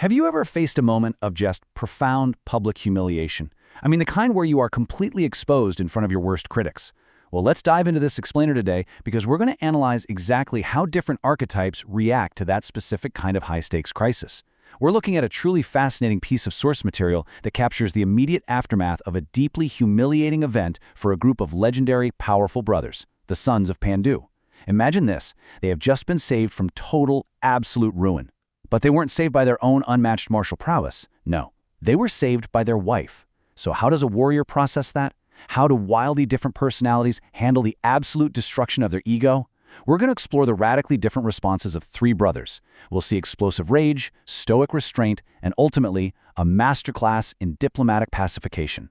Have you ever faced a moment of just profound public humiliation? I mean, the kind where you are completely exposed in front of your worst critics. Well, let's dive into this explainer today because we're going to analyze exactly how different archetypes react to that specific kind of high-stakes crisis. We're looking at a truly fascinating piece of source material that captures the immediate aftermath of a deeply humiliating event for a group of legendary, powerful brothers, the sons of Pandu. Imagine this: they have just been saved from total, absolute ruin. But they weren't saved by their own unmatched martial prowess. No, they were saved by their wife. So how does a warrior process that? How do wildly different personalities handle the absolute destruction of their ego? We're going to explore the radically different responses of three brothers. We'll see explosive rage, stoic restraint, and ultimately, a masterclass in diplomatic pacification.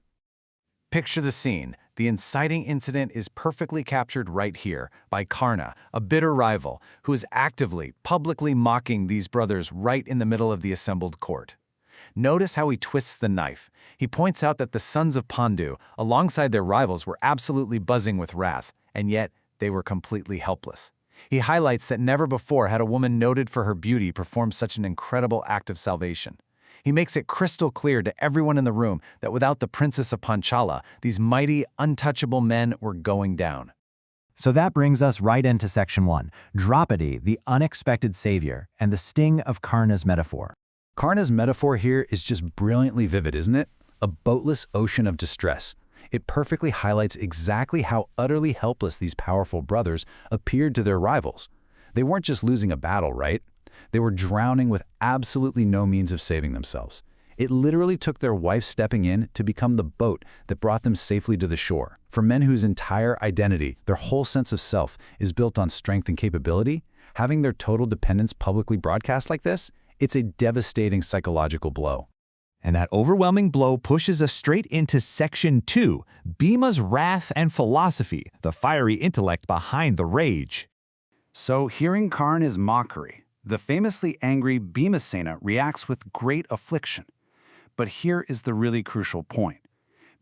Picture the scene. The inciting incident is perfectly captured right here by Karna, a bitter rival who is actively, publicly mocking these brothers right in the middle of the assembled court. Notice how he twists the knife. He points out that the sons of Pandu, alongside their rivals, were absolutely buzzing with wrath, and yet they were completely helpless. He highlights that never before had a woman noted for her beauty performed such an incredible act of salvation. He makes it crystal clear to everyone in the room that without the princess of Panchala, these mighty, untouchable men were going down. So that brings us right into Section 1, Draupadi, the unexpected savior, and the sting of Karna's metaphor. Karna's metaphor here is just brilliantly vivid, isn't it? A boatless ocean of distress. It perfectly highlights exactly how utterly helpless these powerful brothers appeared to their rivals. They weren't just losing a battle, right? They were drowning with absolutely no means of saving themselves. It literally took their wife stepping in to become the boat that brought them safely to the shore. For men whose entire identity, their whole sense of self, is built on strength and capability, having their total dependence publicly broadcast like this, it's a devastating psychological blow. And that overwhelming blow pushes us straight into Section 2, Bhima's wrath and philosophy, the fiery intellect behind the rage. So, hearing Karna's mockery, the famously angry Bhimasena reacts with great affliction. But here is the really crucial point.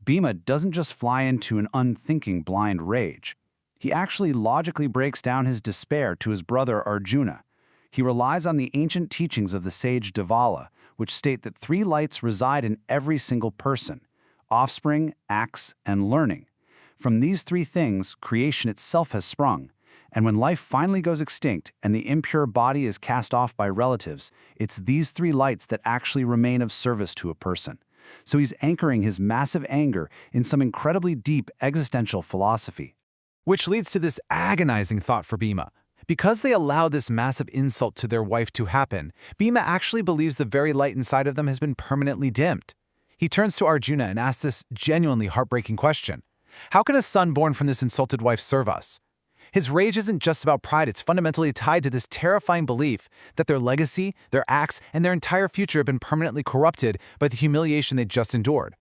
Bhima doesn't just fly into an unthinking blind rage. He actually logically breaks down his despair to his brother Arjuna. He relies on the ancient teachings of the sage Devala, which state that three lights reside in every single person: offspring, acts, and learning. From these three things, creation itself has sprung. And when life finally goes extinct and the impure body is cast off by relatives, it's these three lights that actually remain of service to a person. So he's anchoring his massive anger in some incredibly deep existential philosophy. Which leads to this agonizing thought for Bhima. Because they allowed this massive insult to their wife to happen, Bhima actually believes the very light inside of them has been permanently dimmed. He turns to Arjuna and asks this genuinely heartbreaking question: how can a son born from this insulted wife serve us? His rage isn't just about pride, it's fundamentally tied to this terrifying belief that their legacy, their acts, and their entire future have been permanently corrupted by the humiliation they just endured.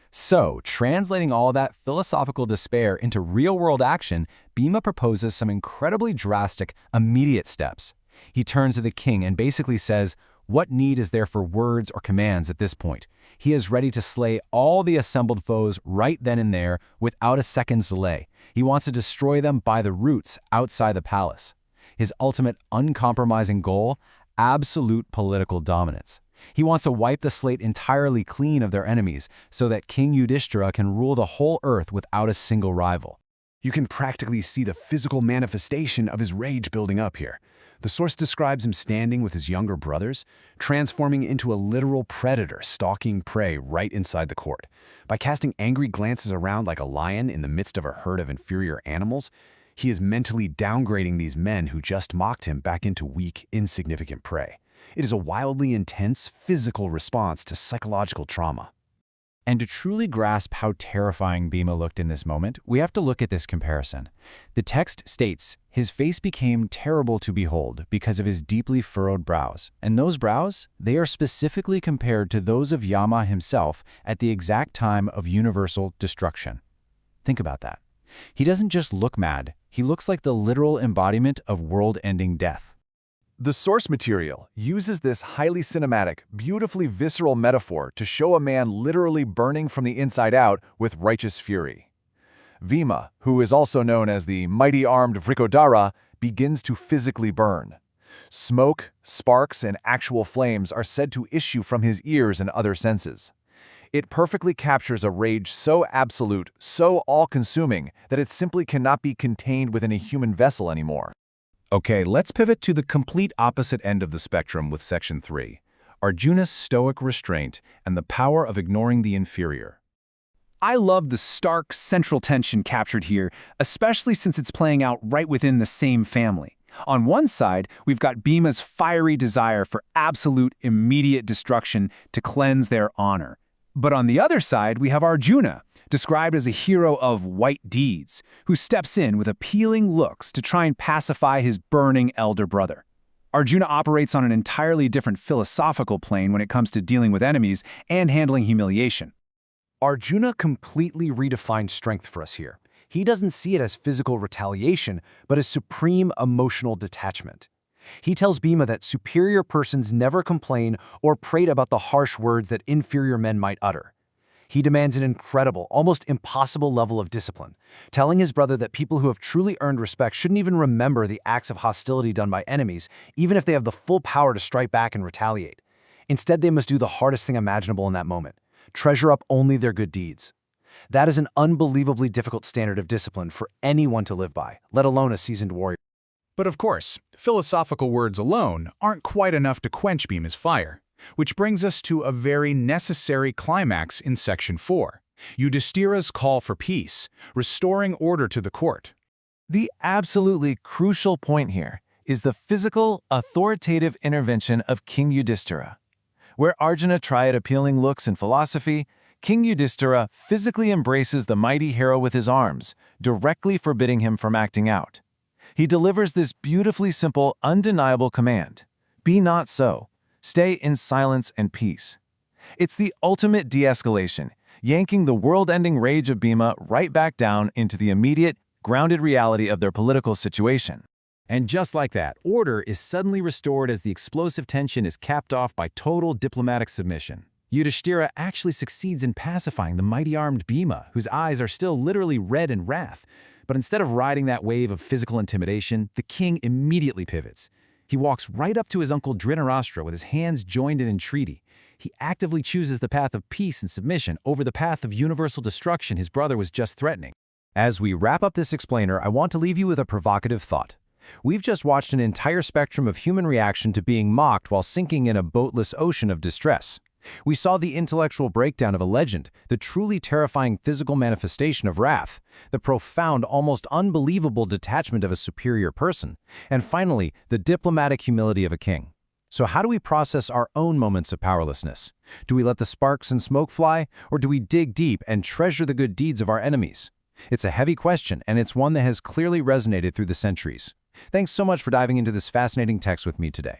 So, translating all that philosophical despair into real-world action, Bhima proposes some incredibly drastic, immediate steps. He turns to the king and basically says, what need is there for words or commands at this point? He is ready to slay all the assembled foes right then and there without a second's delay. He wants to destroy them by the roots outside the palace. His ultimate uncompromising goal: absolute political dominance. He wants to wipe the slate entirely clean of their enemies so that King Yudhishthira can rule the whole earth without a single rival. You can practically see the physical manifestation of his rage building up here. The source describes him standing with his younger brothers, transforming into a literal predator stalking prey right inside the court. By casting angry glances around like a lion in the midst of a herd of inferior animals, he is mentally downgrading these men who just mocked him back into weak, insignificant prey. It is a wildly intense physical response to psychological trauma. And to truly grasp how terrifying Bhima looked in this moment, we have to look at this comparison. The text states, his face became terrible to behold because of his deeply furrowed brows. And those brows, they are specifically compared to those of Yama himself at the exact time of universal destruction. Think about that. He doesn't just look mad, he looks like the literal embodiment of world-ending death. The source material uses this highly cinematic, beautifully visceral metaphor to show a man literally burning from the inside out with righteous fury. Bhima, who is also known as the mighty-armed Vrikodara, begins to physically burn. Smoke, sparks, and actual flames are said to issue from his ears and other senses. It perfectly captures a rage so absolute, so all-consuming, that it simply cannot be contained within a human vessel anymore. Okay, let's pivot to the complete opposite end of the spectrum with Section 3, Arjuna's stoic restraint and the power of ignoring the inferior. I love the stark central tension captured here, especially since it's playing out right within the same family. On one side, we've got Bhima's fiery desire for absolute, immediate destruction to cleanse their honor. But on the other side, we have Arjuna, described as a hero of white deeds, who steps in with appealing looks to try and pacify his burning elder brother. Arjuna operates on an entirely different philosophical plane when it comes to dealing with enemies and handling humiliation. Arjuna completely redefined strength for us here. He doesn't see it as physical retaliation, but as supreme emotional detachment. He tells Bhima that superior persons never complain or prate about the harsh words that inferior men might utter. He demands an incredible, almost impossible level of discipline, telling his brother that people who have truly earned respect shouldn't even remember the acts of hostility done by enemies, even if they have the full power to strike back and retaliate. Instead, they must do the hardest thing imaginable in that moment: treasure up only their good deeds. That is an unbelievably difficult standard of discipline for anyone to live by, let alone a seasoned warrior. But of course, philosophical words alone aren't quite enough to quench Bhima's fire, which brings us to a very necessary climax in Section 4, Yudhishthira's call for peace, restoring order to the court. The absolutely crucial point here is the physical, authoritative intervention of King Yudhishthira. Where Arjuna tried appealing looks and philosophy, King Yudhishthira physically embraces the mighty hero with his arms, directly forbidding him from acting out. He delivers this beautifully simple, undeniable command: be not so. Stay in silence and peace. It's the ultimate de-escalation, yanking the world-ending rage of Bhima right back down into the immediate, grounded reality of their political situation. And just like that, order is suddenly restored as the explosive tension is capped off by total diplomatic submission. Yudhishthira actually succeeds in pacifying the mighty-armed Bhima, whose eyes are still literally red in wrath. But instead of riding that wave of physical intimidation, the king immediately pivots. He walks right up to his uncle Dhritarashtra with his hands joined in entreaty. He actively chooses the path of peace and submission over the path of universal destruction his brother was just threatening. As we wrap up this explainer, I want to leave you with a provocative thought. We've just watched an entire spectrum of human reaction to being mocked while sinking in a boatless ocean of distress. We saw the intellectual breakdown of a legend, the truly terrifying physical manifestation of wrath, the profound, almost unbelievable detachment of a superior person, and finally, the diplomatic humility of a king. So how do we process our own moments of powerlessness? Do we let the sparks and smoke fly, or do we dig deep and treasure the good deeds of our enemies? It's a heavy question, and it's one that has clearly resonated through the centuries. Thanks so much for diving into this fascinating text with me today.